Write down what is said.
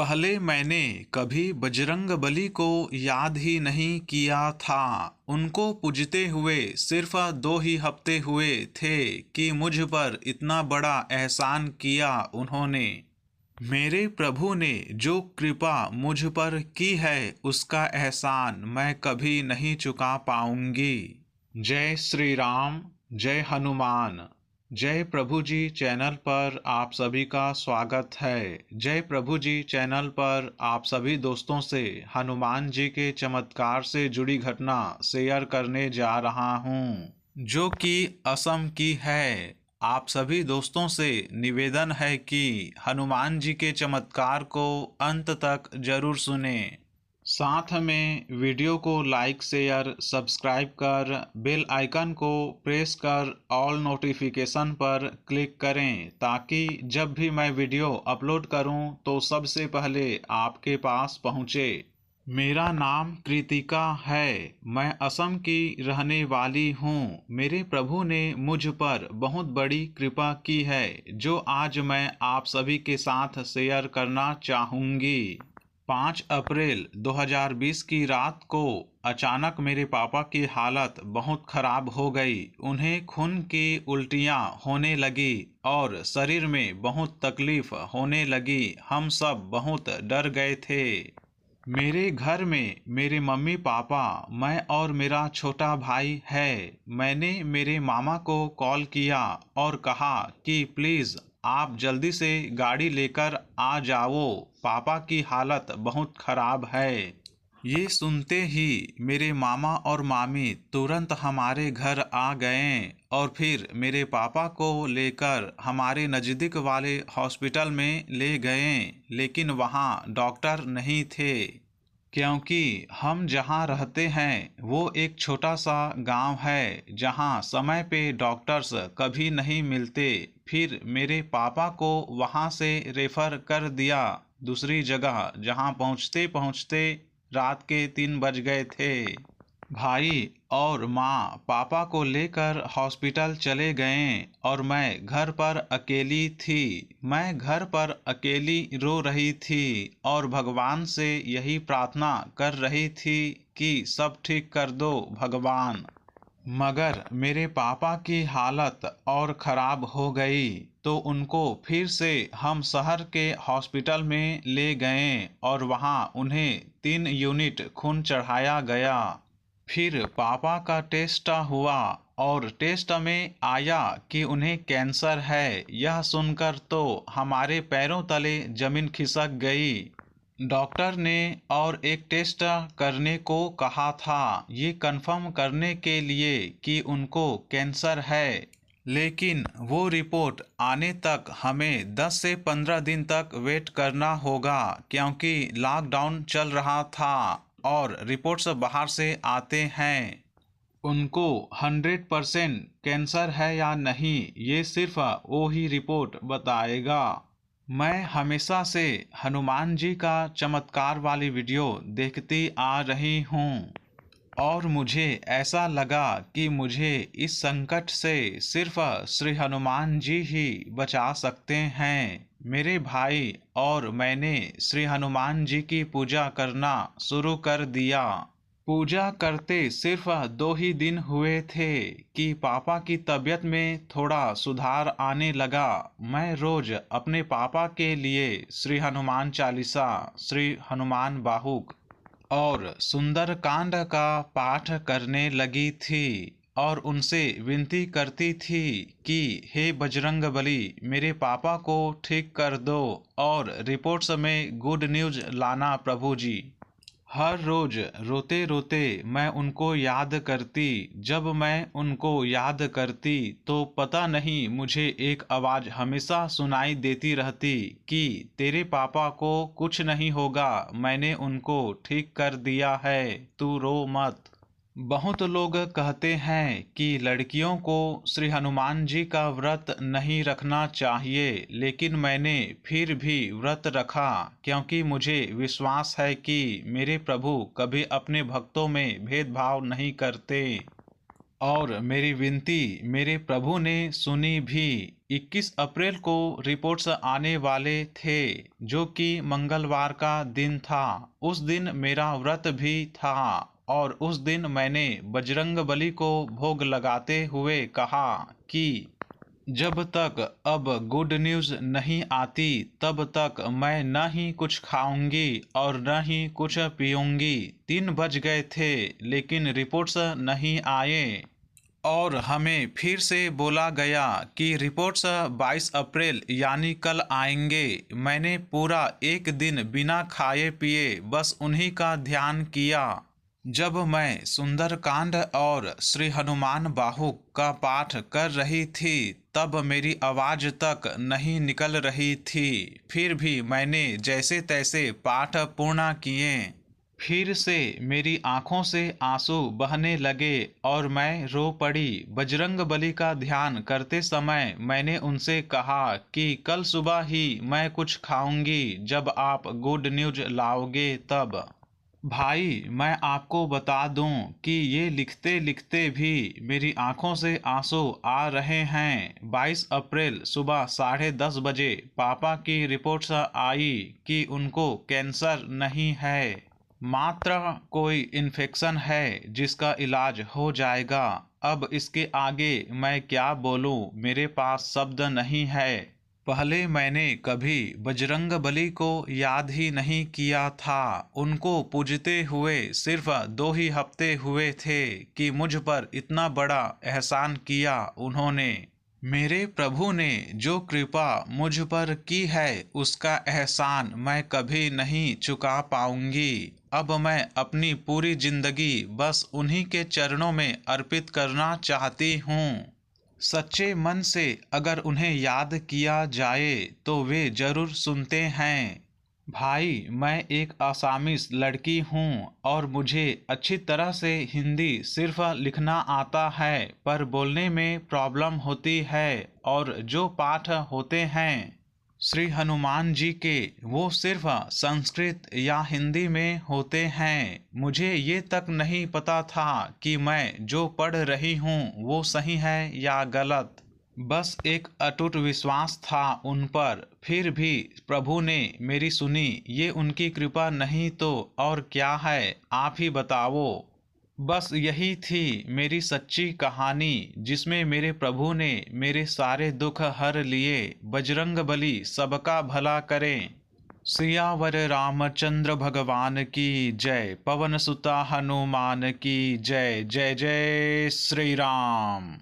पहले मैंने कभी बजरंगबली को याद ही नहीं किया था। उनको पूजते हुए सिर्फ 2 ही हफ्ते हुए थे कि मुझ पर इतना बड़ा एहसान किया उन्होंने। मेरे प्रभु ने जो कृपा मुझ पर की है उसका एहसान मैं कभी नहीं चुका पाऊंगी। जय श्री राम, जय हनुमान। जय प्रभु जी चैनल पर आप सभी का स्वागत है। जय प्रभु जी चैनल पर आप सभी दोस्तों से हनुमान जी के चमत्कार से जुड़ी घटना शेयर करने जा रहा हूँ, जो कि असम की है। आप सभी दोस्तों से निवेदन है कि हनुमान जी के चमत्कार को अंत तक जरूर सुनें। साथ में वीडियो को लाइक शेयर सब्सक्राइब कर बेल आइकन को प्रेस कर ऑल नोटिफिकेशन पर क्लिक करें, ताकि जब भी मैं वीडियो अपलोड करूं तो सबसे पहले आपके पास पहुंचे। मेरा नाम कृतिका है। मैं असम की रहने वाली हूँ। मेरे प्रभु ने मुझ पर बहुत बड़ी कृपा की है, जो आज मैं आप सभी के साथ शेयर करना चाहूँगी। 5 अप्रैल 2020 की रात को अचानक मेरे पापा की हालत बहुत खराब हो गई। उन्हें खून की उल्टियाँ होने लगी और शरीर में बहुत तकलीफ होने लगी। हम सब बहुत डर गए थे। मेरे घर में मेरे मम्मी पापा, मैं और मेरा छोटा भाई है। मैंने मेरे मामा को कॉल किया और कहा कि प्लीज़ आप जल्दी से गाड़ी लेकर आ जाओ, पापा की हालत बहुत ख़राब है। ये सुनते ही मेरे मामा और मामी तुरंत हमारे घर आ गए और फिर मेरे पापा को लेकर हमारे नज़दीक वाले हॉस्पिटल में ले गए, लेकिन वहाँ डॉक्टर नहीं थे। क्योंकि हम जहाँ रहते हैं वो एक छोटा सा गांव है, जहाँ समय पे डॉक्टर्स कभी नहीं मिलते। फिर मेरे पापा को वहाँ से रेफ़र कर दिया दूसरी जगह, जहाँ पहुँचते पहुँचते रात के 3 बज गए थे। भाई और माँ पापा को लेकर हॉस्पिटल चले गए और मैं घर पर अकेली थी। मैं घर पर अकेली रो रही थी और भगवान से यही प्रार्थना कर रही थी कि सब ठीक कर दो भगवान। मगर मेरे पापा की हालत और ख़राब हो गई, तो उनको फिर से हम शहर के हॉस्पिटल में ले गए और वहाँ उन्हें 3 यूनिट खून चढ़ाया गया। फिर पापा का टेस्ट हुआ और टेस्ट में आया कि उन्हें कैंसर है। यह सुनकर तो हमारे पैरों तले जमीन खिसक गई। डॉक्टर ने और एक टेस्ट करने को कहा था, ये कंफर्म करने के लिए कि उनको कैंसर है। लेकिन वो रिपोर्ट आने तक हमें 10 से 15 दिन तक वेट करना होगा, क्योंकि लॉकडाउन चल रहा था और रिपोर्ट्स बाहर से आते हैं। उनको 100% कैंसर है या नहीं, ये सिर्फ वो ही रिपोर्ट बताएगा। मैं हमेशा से हनुमान जी का चमत्कार वाली वीडियो देखती आ रही हूँ और मुझे ऐसा लगा कि मुझे इस संकट से सिर्फ श्री हनुमान जी ही बचा सकते हैं। मेरे भाई और मैंने श्री हनुमान जी की पूजा करना शुरू कर दिया। पूजा करते सिर्फ 2 ही दिन हुए थे कि पापा की तबीयत में थोड़ा सुधार आने लगा। मैं रोज अपने पापा के लिए श्री हनुमान चालीसा, श्री हनुमान बाहुक और सुंदरकांड का पाठ करने लगी थी और उनसे विनती करती थी कि हे बजरंगबली, मेरे पापा को ठीक कर दो और रिपोर्ट्स में गुड न्यूज़ लाना प्रभु जी। हर रोज रोते रोते मैं उनको याद करती। जब मैं उनको याद करती तो पता नहीं मुझे एक आवाज़ हमेशा सुनाई देती रहती कि तेरे पापा को कुछ नहीं होगा, मैंने उनको ठीक कर दिया है, तू रो मत। बहुत लोग कहते हैं कि लड़कियों को श्री हनुमान जी का व्रत नहीं रखना चाहिए, लेकिन मैंने फिर भी व्रत रखा, क्योंकि मुझे विश्वास है कि मेरे प्रभु कभी अपने भक्तों में भेदभाव नहीं करते और मेरी विनती मेरे प्रभु ने सुनी भी। 21 अप्रैल को रिपोर्ट्स आने वाले थे, जो कि मंगलवार का दिन था। उस दिन मेरा व्रत भी था और उस दिन मैंने बजरंगबली को भोग लगाते हुए कहा कि जब तक अब गुड न्यूज़ नहीं आती तब तक मैं न ही कुछ खाऊंगी और न ही कुछ पीऊंगी। 3 बज गए थे लेकिन रिपोर्ट्स नहीं आए और हमें फिर से बोला गया कि रिपोर्ट्स 22 अप्रैल यानी कल आएंगे। मैंने पूरा एक दिन बिना खाए पिए बस उन्हीं का ध्यान किया। जब मैं सुंदरकांड और श्री हनुमान बाहु का पाठ कर रही थी तब मेरी आवाज़ तक नहीं निकल रही थी। फिर भी मैंने जैसे तैसे पाठ पूर्ण किए। फिर से मेरी आंखों से आंसू बहने लगे और मैं रो पड़ी। बजरंगबली का ध्यान करते समय मैंने उनसे कहा कि कल सुबह ही मैं कुछ खाऊंगी जब आप गुड न्यूज़ लाओगे तब। भाई, मैं आपको बता दूं कि ये लिखते लिखते भी मेरी आंखों से आंसू आ रहे हैं। 22 अप्रैल सुबह 10:30 बजे पापा की रिपोर्ट्स आई कि उनको कैंसर नहीं है, मात्र कोई इन्फेक्शन है जिसका इलाज हो जाएगा। अब इसके आगे मैं क्या बोलूं, मेरे पास शब्द नहीं है। पहले मैंने कभी बजरंगबली को याद ही नहीं किया था। उनको पूजते हुए सिर्फ 2 ही हफ्ते हुए थे कि मुझ पर इतना बड़ा एहसान किया उन्होंने। मेरे प्रभु ने जो कृपा मुझ पर की है उसका एहसान मैं कभी नहीं चुका पाऊंगी। अब मैं अपनी पूरी जिंदगी बस उन्हीं के चरणों में अर्पित करना चाहती हूँ। सच्चे मन से अगर उन्हें याद किया जाए तो वे जरूर सुनते हैं। भाई, मैं एक आसामीज लड़की हूँ और मुझे अच्छी तरह से हिंदी सिर्फ लिखना आता है, पर बोलने में प्रॉब्लम होती है। और जो पाठ होते हैं श्री हनुमान जी के, वो सिर्फ संस्कृत या हिंदी में होते हैं। मुझे ये तक नहीं पता था कि मैं जो पढ़ रही हूँ वो सही है या गलत। बस एक अटूट विश्वास था उन पर। फिर भी प्रभु ने मेरी सुनी। ये उनकी कृपा नहीं तो और क्या है, आप ही बताओ। बस यही थी मेरी सच्ची कहानी जिसमें मेरे प्रभु ने मेरे सारे दुख हर लिए। बजरंगबली सबका भला करें। सियावर रामचंद्र भगवान की जय। पवन सुता हनुमान की जय। जय जय श्री राम।